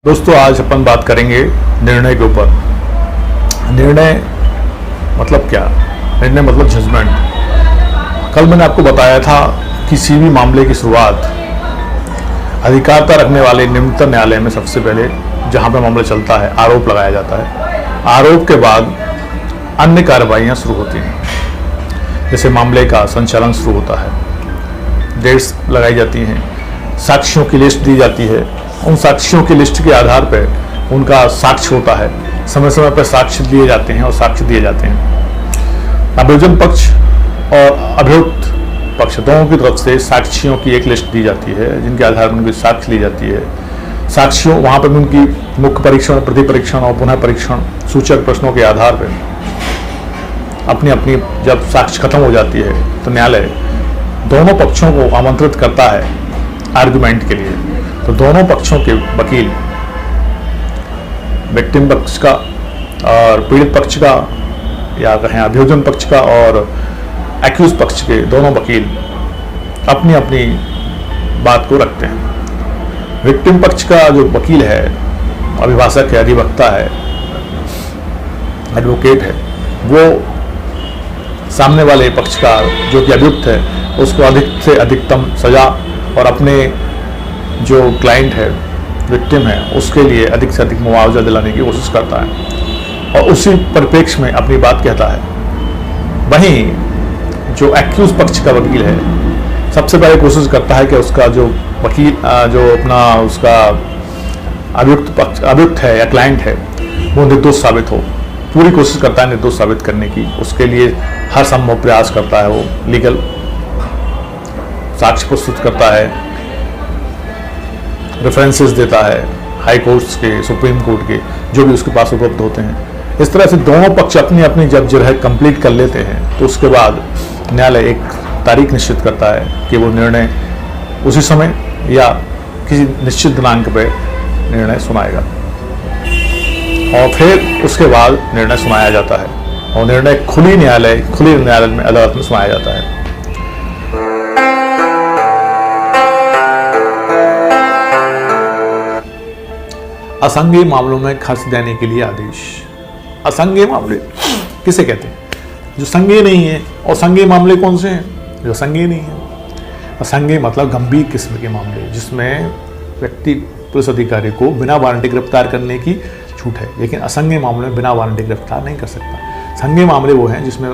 दोस्तों, आज अपन बात करेंगे निर्णय के ऊपर। निर्णय मतलब क्या? निर्णय मतलब जजमेंट। कल मैंने आपको बताया था किसी भी मामले की शुरुआत अधिकारिता रखने वाले निम्नतम न्यायालय में सबसे पहले जहां पर मामला चलता है आरोप लगाया जाता है। आरोप के बाद अन्य कार्रवाइयां शुरू होती हैं, जैसे मामले का संचालन शुरू होता है, डेट्स लगाई जाती हैं, साक्ष्यों की लिस्ट दी जाती है। उन साक्ष्यों की लिस्ट के आधार पर उनका साक्ष्य होता है, समय समय पर साक्ष्य दिए जाते हैं और साक्ष्य दिए जाते हैं। अभियोजन पक्ष और अभियुक्त पक्ष दोनों की तरफ से साक्ष्यों की एक लिस्ट दी जाती है, जिनके आधार पर उनकी साक्ष्य ली जाती है। साक्ष्यों वहाँ पर उनकी मुख्य परीक्षण, प्रति परीक्षण और पुनः परीक्षण सूचक प्रश्नों के आधार पर अपनी अपनी जब साक्ष्य खत्म हो जाती है तो न्यायालय दोनों पक्षों को आमंत्रित करता है आर्गुमेंट के लिए। तो दोनों पक्षों के वकील, विक्टिम पक्ष का और पीड़ित पक्ष का, या कहें अभियोजन पक्ष का और एक्यूज पक्ष के दोनों वकील अपनी अपनी बात को रखते हैं। विक्टिम पक्ष का जो वकील है, अभिभाषक है, अधिवक्ता है, एडवोकेट है, वो सामने वाले पक्ष का जो कि अभियुक्त है उसको अधिक से अधिकतम सजा और अपने जो क्लाइंट है, विक्टिम है, उसके लिए अधिक से अधिक मुआवजा दिलाने की कोशिश करता है और उसी परिप्रेक्ष्य में अपनी बात कहता है। वहीं जो एक्यूज पक्ष का वकील है सबसे पहले कोशिश करता है कि उसका जो वकील जो अपना उसका अभियुक्त है या क्लाइंट है वो निर्दोष साबित हो। पूरी कोशिश करता है निर्दोष साबित करने की, उसके लिए हर संभव प्रयास करता है। वो लीगल साक्ष्य प्रस्तुत करता है, रेफरेंसेस देता है हाई कोर्ट्स के, सुप्रीम कोर्ट के, जो भी उसके पास उपलब्ध होते हैं। इस तरह से दोनों पक्ष अपनी अपनी जब जो है कंप्लीट कर लेते हैं तो उसके बाद न्यायालय एक तारीख निश्चित करता है कि वो निर्णय उसी समय या किसी निश्चित दिनांक पर निर्णय सुनाएगा और फिर उसके बाद निर्णय सुनाया जाता है और निर्णय खुली न्यायालय में, अदालत में सुनाया जाता है। असंज्ञेय मामलों में खर्च देने के लिए आदेश। असंज्ञेय मामले किसे कहते हैं? जो संज्ञेय नहीं है। और संज्ञेय मामले कौन से हैं? जो संज्ञेय नहीं है। असंज्ञेय मतलब गंभीर किस्म के मामले जिसमें व्यक्ति पुलिस अधिकारी को बिना वारंटी गिरफ्तार करने की छूट है, लेकिन असंज्ञेय मामले में बिना वारंटी गिरफ्तार नहीं कर सकता। संज्ञेय मामले वो हैं जिसमें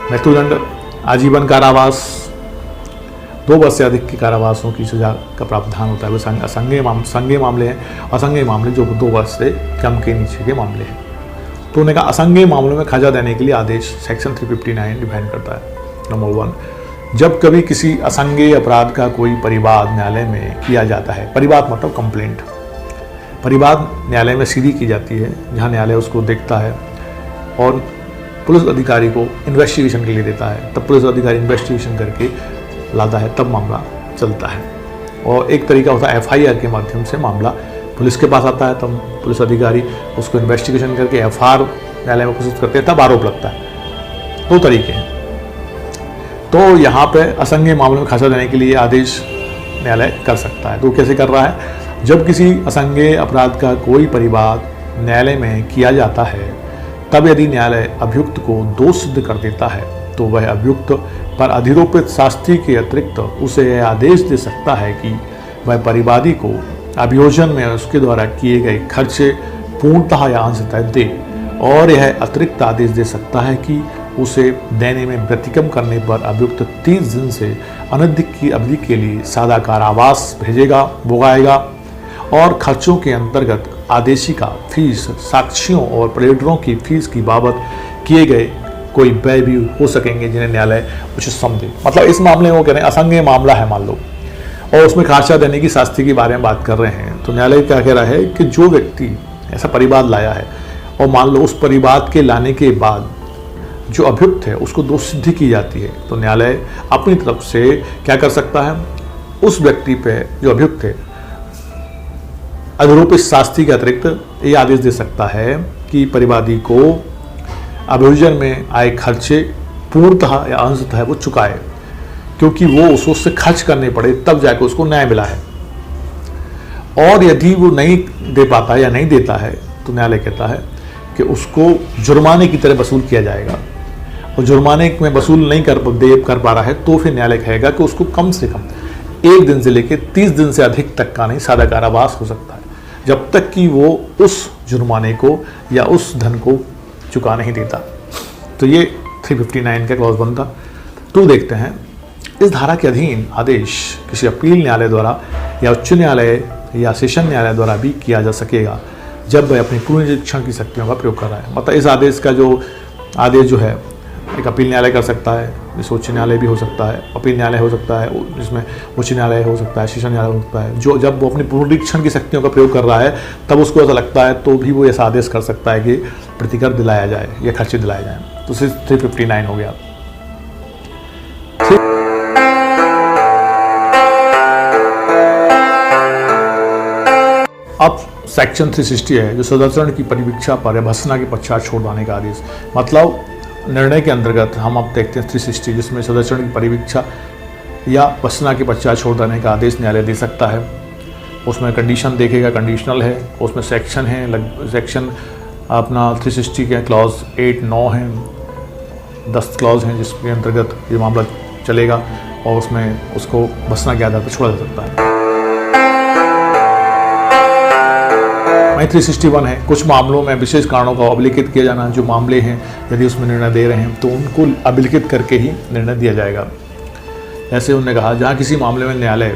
मृत्युदंड, आजीवन कारावास, 2 वर्ष से अधिक के कारावासों की सजा का प्रावधान होता है। वो संज्ञेय मामले हैं। असंज्ञेय मामले जो 2 वर्ष से कम के नीचे के मामले हैं। तो उन्होंने कहा असंज्ञेय मामलों में सजा देने के लिए आदेश सेक्शन 359 डिफाइन करता है। नंबर 1, जब कभी किसी असंज्ञेय अपराध का कोई परिवाद न्यायालय में किया जाता है। परिवाद मतलब कंप्लेंट। परिवाद न्यायालय में सीधी की जाती है, जहाँ न्यायालय उसको देखता है और पुलिस अधिकारी को इन्वेस्टिगेशन के लिए देता है। तब पुलिस अधिकारी इन्वेस्टिगेशन करके लाता है, तब मामला चलता है। और एक तरीका होता है FIR के माध्यम से मामला पुलिस के पास आता है, तब पुलिस अधिकारी उसको इन्वेस्टिगेशन करके FIR न्यायालय में प्रस्तुत करते हैं, तब आरोप लगता है। 2 तरीके हैं। तो यहाँ पे असंज्ञेय मामलों में खर्चा देने के लिए आदेश न्यायालय कर सकता है। तो कैसे कर रहा है? जब किसी असंज्ञेय अपराध का कोई परिवाद न्यायालय में किया जाता है, तब यदि न्यायालय अभियुक्त को दोष सिद्ध कर देता है तो वह अभियुक्त पर अधिरोपित शास्ति के अतिरिक्त उसे यह आदेश दे सकता है कि वह परिवादी को अभियोजन में उसके द्वारा किए गए खर्चे पूर्णतः या अंशतः दे, और यह अतिरिक्त आदेश दे सकता है कि उसे देने में व्यतिक्रम करने पर अभियुक्त 30 दिन से अनधिक की अवधि के लिए सादा कारावास भोगाएगा और खर्चों के अंतर्गत आदेशिका फीस, साक्षियों और प्लेडरों की फीस की बाबत किए गए कोई व्यय भी हो सकेंगे जिन्हें न्यायालय उचित समझे। मतलब इस मामले में वो कह रहे हैं असंज्ञेय मामला है मान लो, और उसमें खर्चा देने की शास्ति के बारे में बात कर रहे हैं, तो न्यायालय क्या कह रहा है कि जो व्यक्ति ऐसा परिवाद लाया है और मान लो उस परिवाद के लाने के बाद जो अभियुक्त है उसको दोष सिद्धि की जाती है, तो न्यायालय अपनी तरफ से क्या कर सकता है, उस व्यक्ति पे जो अभियुक्त है अधिरोपित शास्ति के अतिरिक्त ये आदेश दे सकता है कि परिवादी को अभियोजन में आए खर्चे पूर्णतः या अंशतः वो चुकाए, क्योंकि वो उससे खर्च करने पड़े तब जाकर उसको न्याय मिला है। और यदि वो नहीं दे पाता है या नहीं देता है तो न्यायालय कहता है कि उसको जुर्माने की तरह वसूल किया जाएगा, और जुर्माने में वसूल नहीं कर पा रहा है तो फिर न्यायालय कहेगा कि उसको कम से कम 1 दिन से लेकर 30 दिन से अधिक तक का नहीं सादा कारावास हो सकता है, जब तक कि वो उस जुर्माने को या उस धन को चुका नहीं देता। तो ये 359 का क्लॉज 1 था। 2 देखते हैं। इस धारा के अधीन आदेश किसी अपील न्यायालय द्वारा या उच्च न्यायालय या सेशन न्यायालय द्वारा भी किया जा सकेगा जब वह अपनी पूर्ण निरीक्षण की शक्तियों का प्रयोग कर रहा है। मतलब इस आदेश का आदेश जो है एक अपील न्यायालय कर सकता है, जिस उच्च न्यायालय भी हो सकता है, अपील न्यायालय हो सकता है, जिसमें उच्च न्यायालय हो सकता है, सेशन न्यायालय हो सकता है। जो जब वो अपनी पूर्ण निरीक्षण की शक्तियों का प्रयोग कर रहा है तब उसको ऐसा लगता है तो भी वो ऐसा आदेश कर सकता है कि प्रतिकर दिलाया जाए या खर्चे दिलाए जाए। तो 359 हो गया। अब सेक्शन 360 है जो सदाचरण की परिवीक्षा पर या भर्त्सना के पश्चात छोड़ देने का आदेश। मतलब निर्णय के अंतर्गत हम अब देखते हैं 360 जिसमें सदाचरण की परिवीक्षा या भर्त्सना के पश्चात छोड़ देने का आदेश न्यायालय दे सकता है। उसमें कंडीशन देखेगा, कंडीशनल है, उसमें सेक्शन है, सेक्शन अपना 360 के क्लॉज 8, 9 हैं, 10 क्लॉज हैं जिसके अंतर्गत ये मामला चलेगा और उसमें उसको भर्त्सना के आधार पर छोड़ा जा सकता है। 361 है कुछ मामलों में विशेष कारणों का अभिलिखित किया जाना। जो मामले हैं यदि उसमें निर्णय दे रहे हैं तो उनको अभिलिखित करके ही निर्णय दिया जाएगा। ऐसे उन्होंने कहा जहां किसी मामले में न्यायालय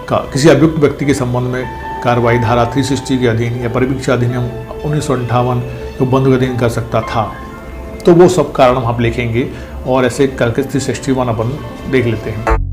का किसी अभियुक्त व्यक्ति के संबंध में कार्रवाई धारा 360 के अधीन या परिवीक्षा अधिनियम 1958 को बंद अधीन कर सकता था, तो वो सब कारण हम लिखेंगे और ऐसे करके 361 अपन देख लेते हैं।